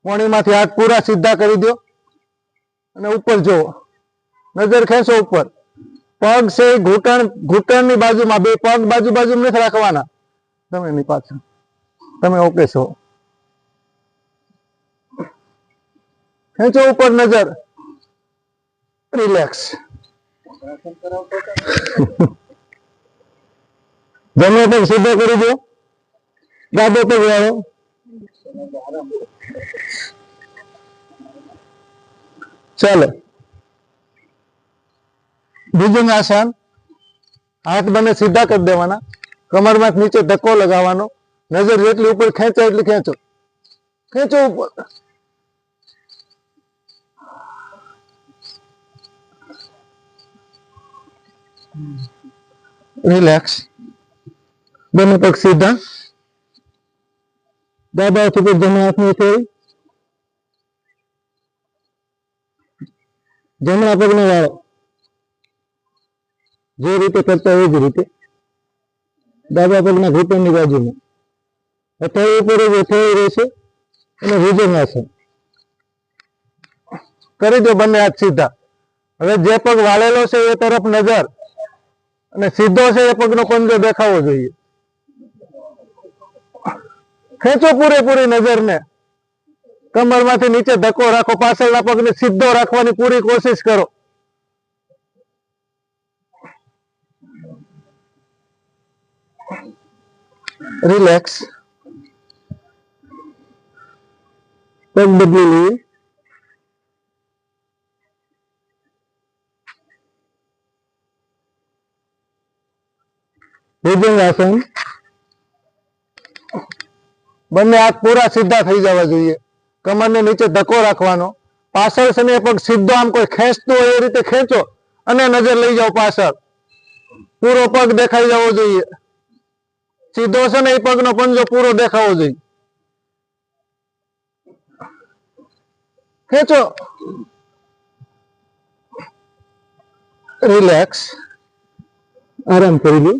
કોણીમાંથી હાથ પૂરા સીધા કરી દો અને ઉપર જુઓ. નજર ખેંચો ઉપર. પગ છે ઘૂંટણની બાજુમાં. બે પગ બાજુ નથી રાખવાના. તમે એની પાછળ. તમે ઓકે છો. ખેંચો ઉપર નજર. રિલેક્સ. જમણો પગ સીધો કરી દો. ડાબો પગ વાળો. ચાલો. ભુજંગાસન. હાથ બંને સીધા કરી દેવાના. કમરમાં નીચે ધક્કો લગાવવાનો. નજર જેટલી ઉપર ખેંચાય એટલી ખેંચો. ખેંચો ઉપર. રિલેક્સ. બંને પગ સીધા. ડાબા હાથ ઉપર જમણા હાથની ફેરી. જમણા પગને વાળો. જે રીતે કરતા હોય એ જ રીતે. ડાબા પગના ઘૂંટણની બાજુમાં. હથેળી ઉપર જ હથેળી રહેશે અને ભુજંગાસન કરી દો બંને હાથ સીધા. હવે જે પગ વાળેલો છે એ તરફ નજર અને સીધો છે એ પગનો પંજો દેખાવો જોઈએ. ખેંચો પૂરેપૂરી નજરને. કમરમાંથી નીચે ધક્કો રાખો. પાછળના પગને સીધો રાખવાની પૂરી કોશિશ કરો. રિલેક્સ. પગ બદલી લઈએ. ભુજંગાસન. બંને હાથ પૂરા સીધા થઈ જવા જોઈએ. કમરને નીચે ધક્કો રાખવાનો. પાછળ છે ને એ પગ સીધો આમ કોઈ ખેંચતું હોય એ રીતે ખેંચો અને નજર લઈ જાઓ પાછળ. પૂરો પગ દેખાઈ જવો જોઈએ. સીધો છે ને એ પગનો પંજો પૂરો દેખાવો જોઈએ. ખેંચો. રિલેક્સ. આરામ કરી લો.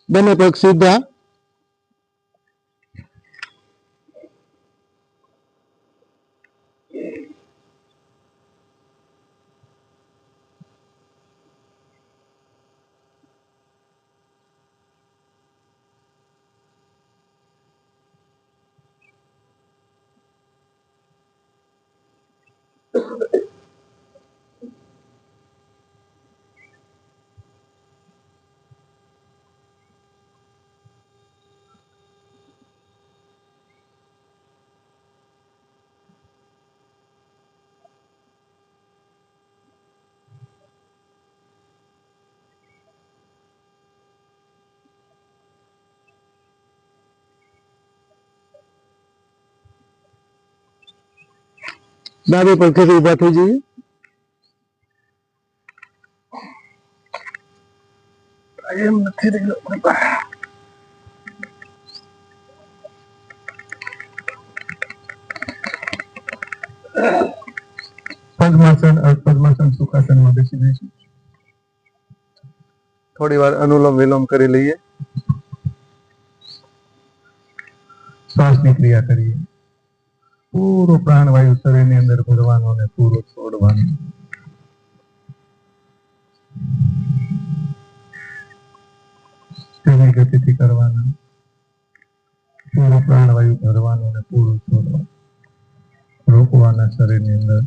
બંને પગ સીધા. ડાબી પડખેથી ઉભા થઈ જઈએ. એમ નથી રહ્યો. પદ્માસન, અર્ધપદ્માસન, સુખાસનમાં બેસી જઈશું. થોડી વાર અનુલોમ વિલોમ કરી લઈએ. શ્વાસની ક્રિયા કરીએ. પૂરો પ્રાણવાયુ શરીરની અંદર ભરવાનો અને પૂરો છોડવાનો. ધીમી ગતિથી કરવાના. પૂરો પ્રાણવાયુ ભરવાનો અને પૂરો છોડવાનો. રોકવાના શરીરની અંદર.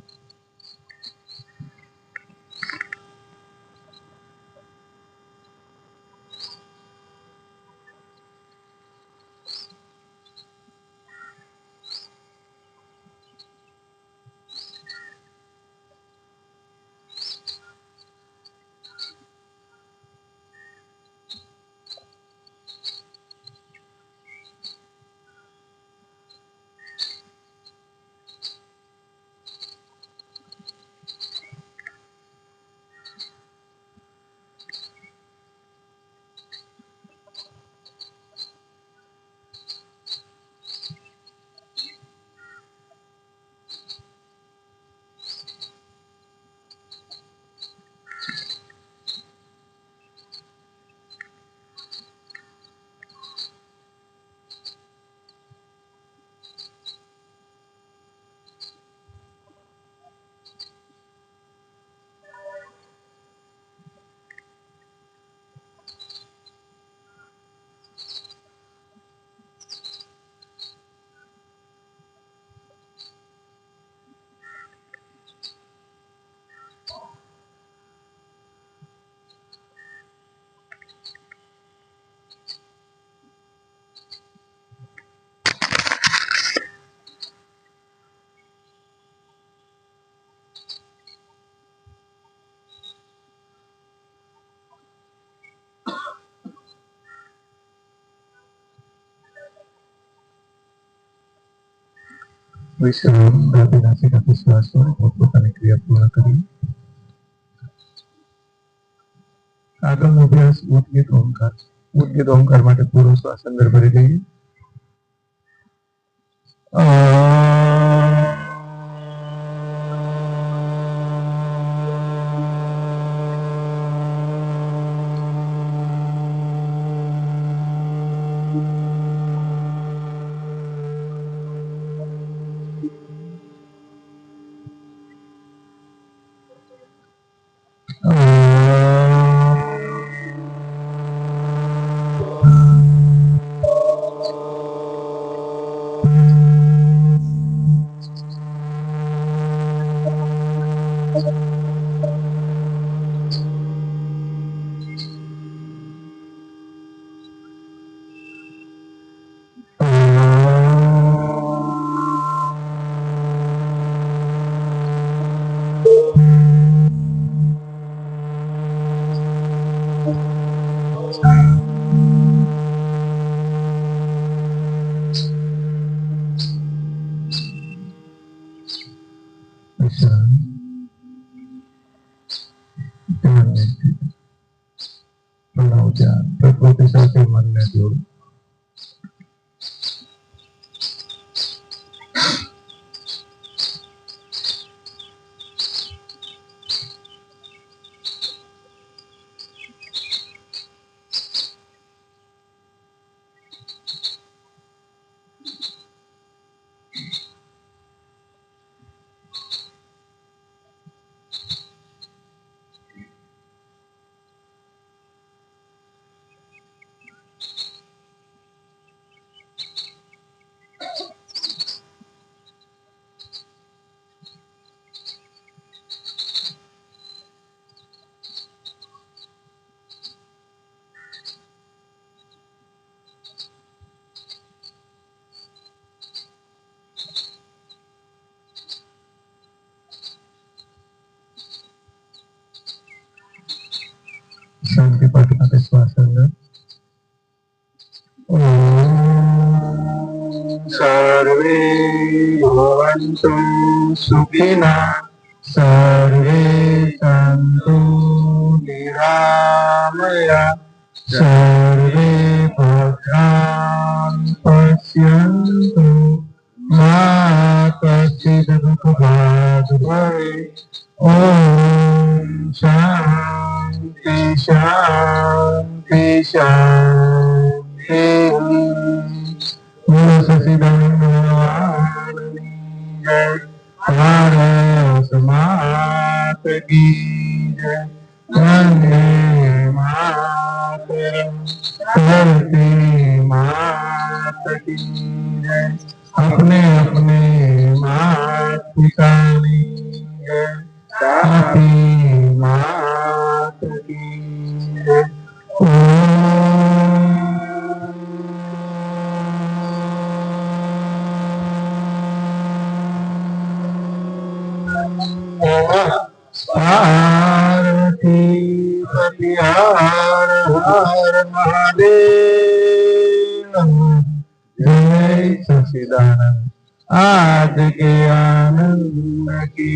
ડાબી નાસિકાથી શ્વાસ છોડી પોતપોતાની ક્રિયા પૂર્ણ કરી. આગળનો અભ્યાસ ઉદ્ગીત ઓમકાર. ઉદ્ગીત ઓમકાર માટે પૂરો શ્વાસ અંદર ભરી લઈએ. પ્રણવ ધ્યાન પ્રકૃતિ સાથે મનને જોડો. શાંતિ પાઠ માટે શ્વાસ અંદર. સર્વે ભવન્તુ સુખિનઃ સર્વે સંતુ નિરામયા સર્વે ભદ્રાણિ પશ્યन्तુ મા કશ્ચિદ દુઃખભાગ ભવેत्. ઓમ શાંતિ શાંતિ શાંતિ. બોલો સચિદાનંદ ભગવાનની જય. ભારત માત કી જય. વંદે માતરમ. ધરતી માત કી જય. अपने अपने मात पितानी जय. साथी मात की जय. पार्वती पति हर हर महादेव. जय सच्चिदानंद आज के आनंद की.